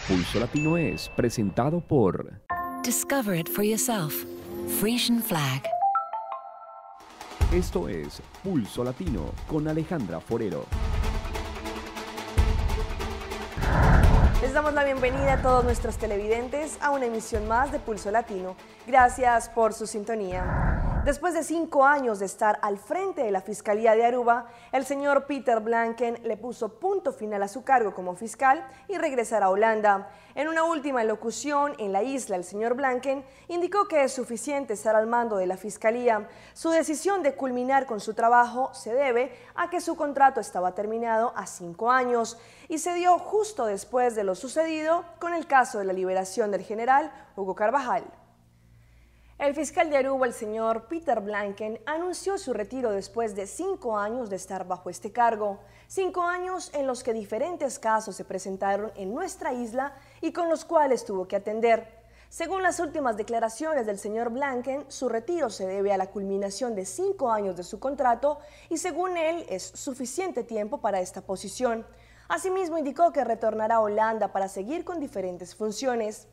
Pulso Latino es presentado por Discover it for yourself. Frisian Flag. Esto es Pulso Latino con Alejandra Forero. Les damos la bienvenida a todos nuestros televidentes a una emisión más de Pulso Latino. Gracias por su sintonía. Después de 5 años de estar al frente de la Fiscalía de Aruba, el señor Peter Blanken le puso punto final a su cargo como fiscal y regresará a Holanda. En una última locución en la isla, el señor Blanken indicó que es suficiente estar al mando de la Fiscalía. Su decisión de culminar con su trabajo se debe a que su contrato estaba terminado a 5 años y se dio justo después de lo sucedido con el caso de la liberación del general Hugo Carvajal. El fiscal de Aruba, el señor Peter Blanken, anunció su retiro después de 5 años de estar bajo este cargo. 5 años en los que diferentes casos se presentaron en nuestra isla y con los cuales tuvo que atender. Según las últimas declaraciones del señor Blanken, su retiro se debe a la culminación de 5 años de su contrato y según él es suficiente tiempo para esta posición. Asimismo indicó que retornará a Holanda para seguir con diferentes funciones.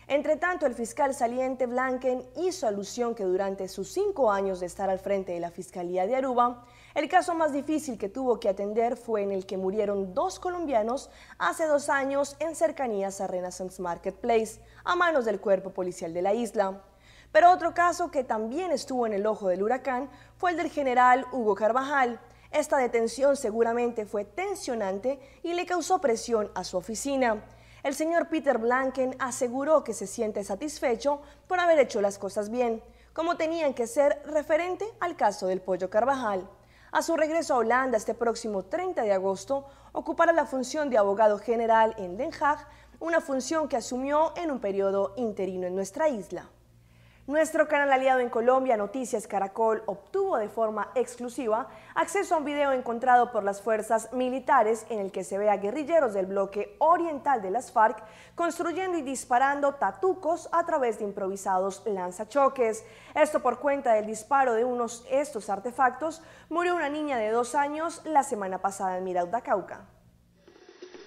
Entre tanto, el fiscal saliente Blanken hizo alusión que durante sus 5 años de estar al frente de la Fiscalía de Aruba, el caso más difícil que tuvo que atender fue en el que murieron 2 colombianos hace 2 años en cercanías a Renaissance Marketplace, a manos del cuerpo policial de la isla. Pero otro caso que también estuvo en el ojo del huracán fue el del general Hugo Carvajal. Esta detención seguramente fue tensionante y le causó presión a su oficina. El señor Peter Blanken aseguró que se siente satisfecho por haber hecho las cosas bien, como tenían que ser referente al caso del Pollo Carvajal. A su regreso a Holanda este próximo 30 de agosto, ocupará la función de abogado general en Den Haag, una función que asumió en un periodo interino en nuestra isla. Nuestro canal aliado en Colombia, Noticias Caracol, obtuvo de forma exclusiva acceso a un video encontrado por las fuerzas militares en el que se ve a guerrilleros del bloque oriental de las FARC construyendo y disparando tatucos a través de improvisados lanzachoques. Esto por cuenta del disparo de estos artefactos, murió una niña de 2 años la semana pasada en Mirauda, Cauca.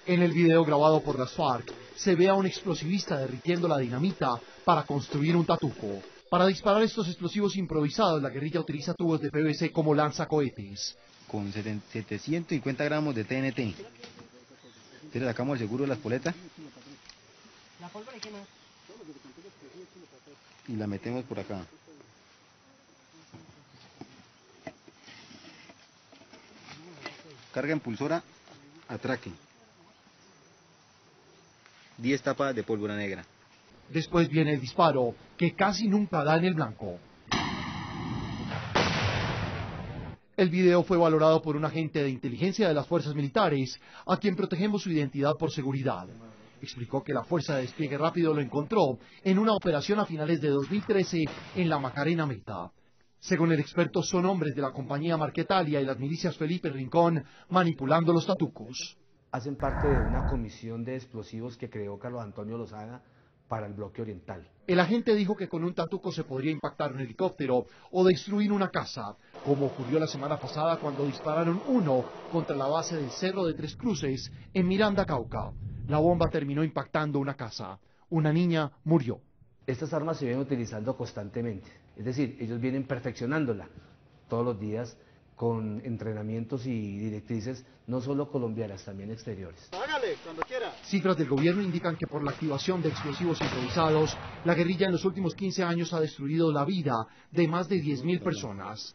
En el video grabado por las FARC se ve a un explosivista derritiendo la dinamita para construir un tatuco. Para disparar estos explosivos improvisados, la guerrilla utiliza tubos de PVC como lanzacohetes. Con 750 gramos de TNT. Entonces sacamos el seguro de la espoleta. ¿La pólvora y qué más? Y la metemos por acá. Carga impulsora, atraque. 10 tapas de pólvora negra. Después viene el disparo, que casi nunca da en el blanco. El video fue valorado por un agente de inteligencia de las fuerzas militares, a quien protegemos su identidad por seguridad. Explicó que la Fuerza de Despliegue Rápido lo encontró en una operación a finales de 2013 en la Macarena Meta. Según el experto, son hombres de la compañía Marquetalia y las milicias Felipe Rincón manipulando los tatucos. Hacen parte de una comisión de explosivos que creó Carlos Antonio Lozada para el bloque oriental. El agente dijo que con un tatuco se podría impactar un helicóptero o destruir una casa, como ocurrió la semana pasada cuando dispararon uno contra la base del Cerro de Tres Cruces en Miranda, Cauca. La bomba terminó impactando una casa. Una niña murió. Estas armas se vienen utilizando constantemente, es decir, ellos vienen perfeccionándola todos los días con entrenamientos y directrices no solo colombianas, también exteriores. Hágale, cuando quiera. Cifras del gobierno indican que por la activación de explosivos improvisados, la guerrilla en los últimos 15 años ha destruido la vida de más de 10.000 personas.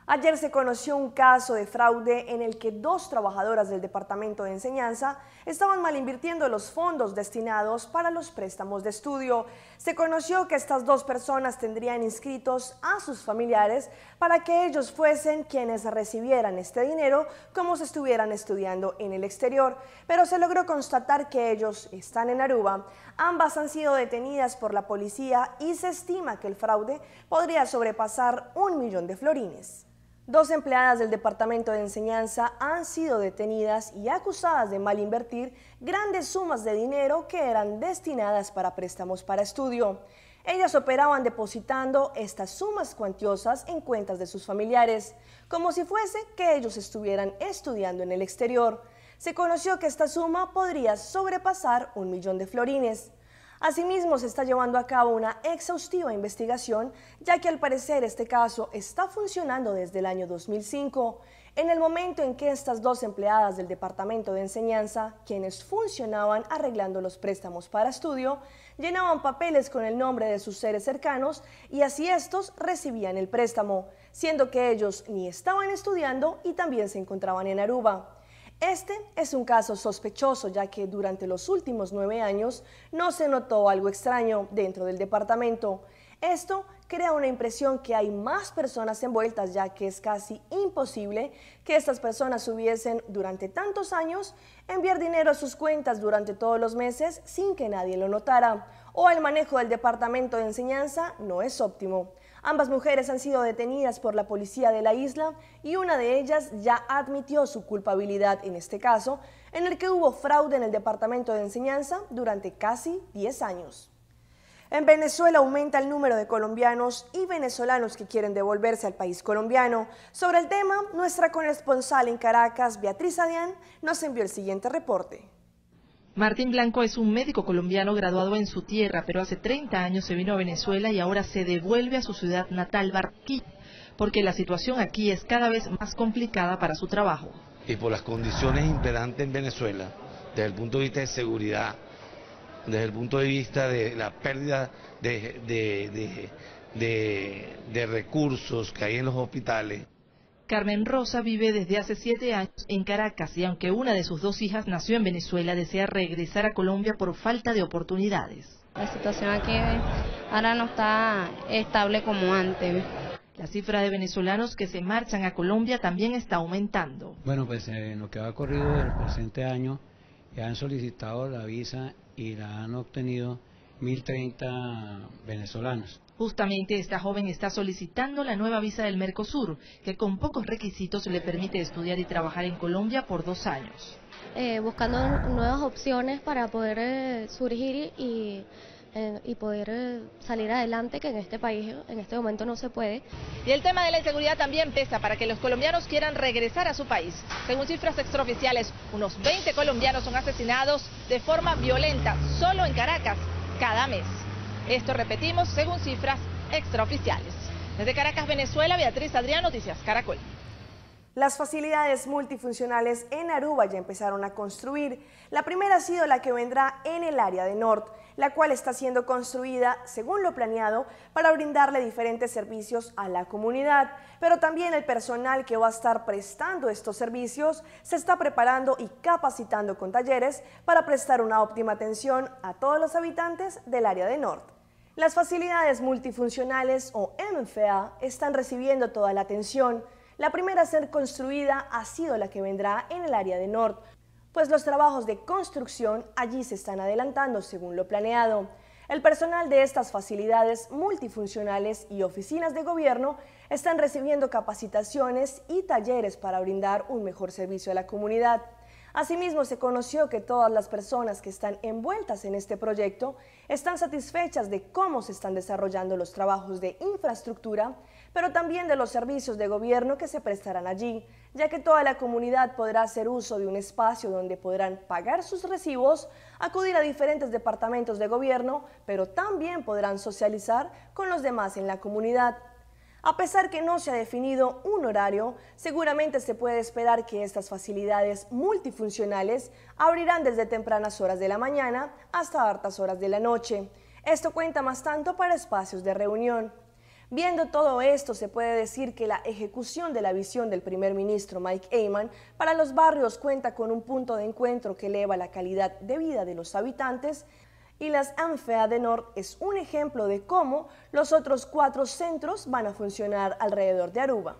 Ayer se conoció un caso de fraude en el que 2 trabajadoras del Departamento de Enseñanza estaban mal invirtiendo los fondos destinados para los préstamos de estudio. Se conoció que estas 2 personas tendrían inscritos a sus familiares para que ellos fuesen quienes recibieran este dinero como si estuvieran estudiando en el exterior, pero se logró constatar que ellos están en Aruba. Ambas han sido detenidas por la policía y se estima que el fraude podría sobrepasar 1 millón de florines. 2 empleadas del Departamento de Enseñanza han sido detenidas y acusadas de mal invertir grandes sumas de dinero que eran destinadas para préstamos para estudio. Ellas operaban depositando estas sumas cuantiosas en cuentas de sus familiares, como si fuese que ellos estuvieran estudiando en el exterior. se conoció que esta suma podría sobrepasar 1 millón de florines. Asimismo, se está llevando a cabo una exhaustiva investigación, ya que al parecer este caso está funcionando desde el año 2005, en el momento en que estas dos empleadas del Departamento de Enseñanza, quienes funcionaban arreglando los préstamos para estudio, llenaban papeles con el nombre de sus seres cercanos y así estos recibían el préstamo, siendo que ellos ni estaban estudiando y también se encontraban en Aruba. Este es un caso sospechoso, ya que durante los últimos 9 años no se notó algo extraño dentro del departamento. Esto crea una impresión que hay más personas envueltas, ya que es casi imposible que estas personas hubiesen durante tantos años enviar dinero a sus cuentas durante todos los meses sin que nadie lo notara, o el manejo del Departamento de Enseñanza no es óptimo. Ambas mujeres han sido detenidas por la policía de la isla y una de ellas ya admitió su culpabilidad en este caso, en el que hubo fraude en el Departamento de Enseñanza durante casi 10 años. En Venezuela aumenta el número de colombianos y venezolanos que quieren devolverse al país colombiano. Sobre el tema, nuestra corresponsal en Caracas, Beatriz Adrián, nos envió el siguiente reporte. Martín Blanco es un médico colombiano graduado en su tierra, pero hace 30 años se vino a Venezuela y ahora se devuelve a su ciudad natal, Barranquilla, porque la situación aquí es cada vez más complicada para su trabajo. Y por las condiciones imperantes en Venezuela, desde el punto de vista de seguridad, desde el punto de vista de la pérdida de recursos que hay en los hospitales. Carmen Rosa vive desde hace 7 años en Caracas y aunque una de sus 2 hijas nació en Venezuela, desea regresar a Colombia por falta de oportunidades. La situación aquí ahora no está estable como antes. La cifra de venezolanos que se marchan a Colombia también está aumentando. Bueno, pues en lo que ha ocurrido del presente año, ya han solicitado la visa y la han obtenido 1.030 venezolanos. Justamente esta joven está solicitando la nueva visa del Mercosur, que con pocos requisitos le permite estudiar y trabajar en Colombia por 2 años. Buscando nuevas opciones para poder surgir y poder salir adelante, que en este país en este momento no se puede. Y el tema de la inseguridad también pesa para que los colombianos quieran regresar a su país. Según cifras extraoficiales, unos 20 colombianos son asesinados de forma violenta solo en Caracas cada mes. Esto, repetimos, según cifras extraoficiales. Desde Caracas, Venezuela, Beatriz Adrián, Noticias Caracol. Las facilidades multifuncionales en Aruba ya empezaron a construir. La primera ha sido la que vendrá en el área de Norte, la cual está siendo construida según lo planeado para brindarle diferentes servicios a la comunidad. Pero también el personal que va a estar prestando estos servicios se está preparando y capacitando con talleres para prestar una óptima atención a todos los habitantes del área de Norte. Las facilidades multifuncionales o MFA están recibiendo toda la atención. La primera a ser construida ha sido la que vendrá en el área de Norte, pues los trabajos de construcción allí se están adelantando según lo planeado. El personal de estas facilidades multifuncionales y oficinas de gobierno están recibiendo capacitaciones y talleres para brindar un mejor servicio a la comunidad. Asimismo, se conoció que todas las personas que están envueltas en este proyecto están satisfechas de cómo se están desarrollando los trabajos de infraestructura, pero también de los servicios de gobierno que se prestarán allí, ya que toda la comunidad podrá hacer uso de un espacio donde podrán pagar sus recibos, acudir a diferentes departamentos de gobierno, pero también podrán socializar con los demás en la comunidad. A pesar que no se ha definido un horario, seguramente se puede esperar que estas facilidades multifuncionales abrirán desde tempranas horas de la mañana hasta hartas horas de la noche. Esto cuenta más tanto para espacios de reunión. Viendo todo esto, se puede decir que la ejecución de la visión del primer ministro Mike Eyman para los barrios cuenta con un punto de encuentro que eleva la calidad de vida de los habitantes, y las MFA de Norte es un ejemplo de cómo los otros 4 centros van a funcionar alrededor de Aruba.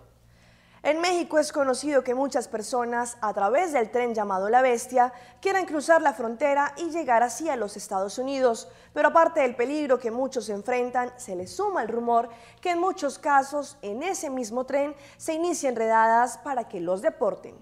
En México es conocido que muchas personas, a través del tren llamado La Bestia, quieran cruzar la frontera y llegar así a los Estados Unidos, pero aparte del peligro que muchos enfrentan, se les suma el rumor que en muchos casos en ese mismo tren se inician redadas para que los deporten.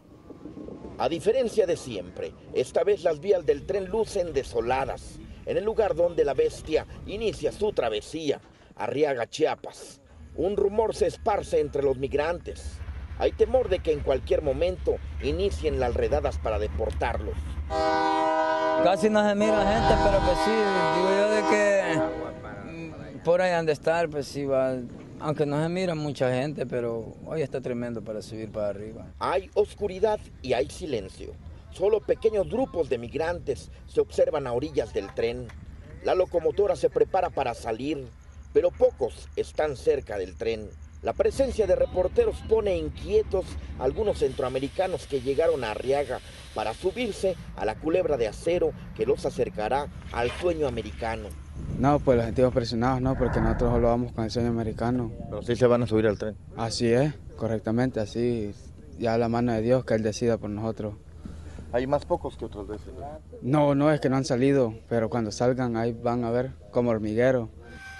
A diferencia de siempre, esta vez las vías del tren lucen desoladas. En el lugar donde La Bestia inicia su travesía, Arriaga, Chiapas, un rumor se esparce entre los migrantes. Hay temor de que en cualquier momento inicien las redadas para deportarlos. Casi no se mira gente, pero pues sí, digo yo de que por ahí han de estar, pues sí va, aunque no se mira mucha gente, pero hoy está tremendo para subir para arriba. Hay oscuridad y hay silencio. Solo pequeños grupos de migrantes se observan a orillas del tren. La locomotora se prepara para salir, pero pocos están cerca del tren. La presencia de reporteros pone inquietos a algunos centroamericanos que llegaron a Arriaga para subirse a la culebra de acero que los acercará al sueño americano. No, pues los sentimos presionados, no, porque nosotros solo vamos con el sueño americano. Pero sí se van a subir al tren. Así es, correctamente, así, ya la mano de Dios que Él decida por nosotros. ¿Hay más pocos que otras veces? No, es que no han salido, pero cuando salgan ahí van a ver como hormiguero.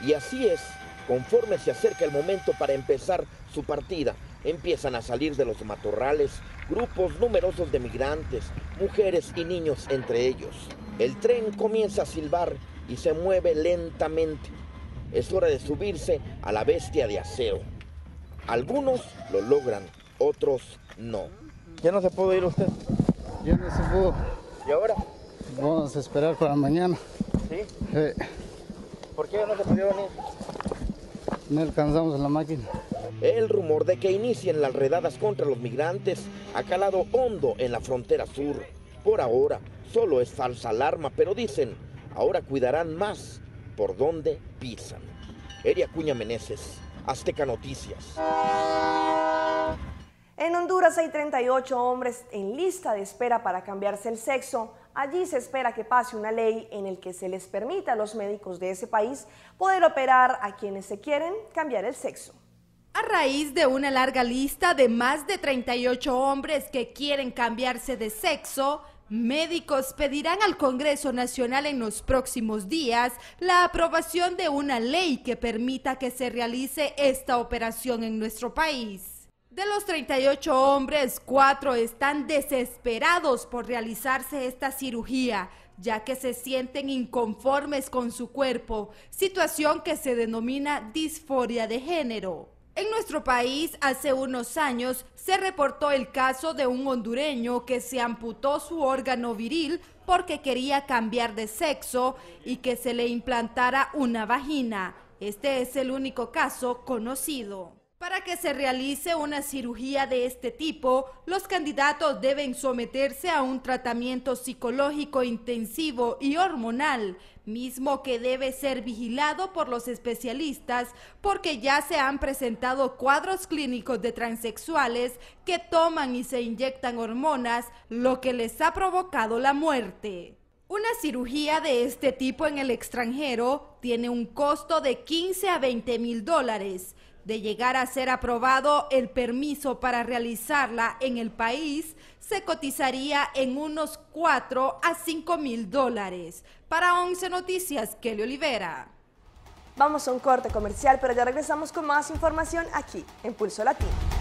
Y así es. Conforme se acerca el momento para empezar su partida, empiezan a salir de los matorrales grupos numerosos de migrantes, mujeres y niños entre ellos. El tren comienza a silbar y se mueve lentamente. Es hora de subirse a la bestia de acero. Algunos lo logran, otros no. ¿Ya no se pudo ir usted? Ya no se pudo. ¿Y ahora? Vamos a esperar para mañana. ¿Sí? ¿Por qué no se pudo venir? No alcanzamos la máquina. El rumor de que inicien las redadas contra los migrantes ha calado hondo en la frontera sur. Por ahora, solo es falsa alarma, pero dicen, ahora cuidarán más por donde pisan. Eri Acuña Meneses, Azteca Noticias. En Honduras hay 38 hombres en lista de espera para cambiarse el sexo. Allí se espera que pase una ley en la que se les permita a los médicos de ese país poder operar a quienes se quieren cambiar el sexo. A raíz de una larga lista de más de 38 hombres que quieren cambiarse de sexo, médicos pedirán al Congreso Nacional en los próximos días la aprobación de una ley que permita que se realice esta operación en nuestro país. De los 38 hombres, 4 están desesperados por realizarse esta cirugía, ya que se sienten inconformes con su cuerpo, situación que se denomina disforia de género. En nuestro país, hace unos años, se reportó el caso de un hondureño que se amputó su órgano viril porque quería cambiar de sexo y que se le implantara una vagina. Este es el único caso conocido. Para que se realice una cirugía de este tipo, los candidatos deben someterse a un tratamiento psicológico intensivo y hormonal, mismo que debe ser vigilado por los especialistas porque ya se han presentado cuadros clínicos de transexuales que toman y se inyectan hormonas, lo que les ha provocado la muerte. Una cirugía de este tipo en el extranjero tiene un costo de 15 a 20 mil dólares. De llegar a ser aprobado el permiso para realizarla en el país, se cotizaría en unos 4 a 5 mil dólares. Para 11 Noticias, Kelly Olivera. Vamos a un corte comercial, pero ya regresamos con más información aquí en Pulso Latino.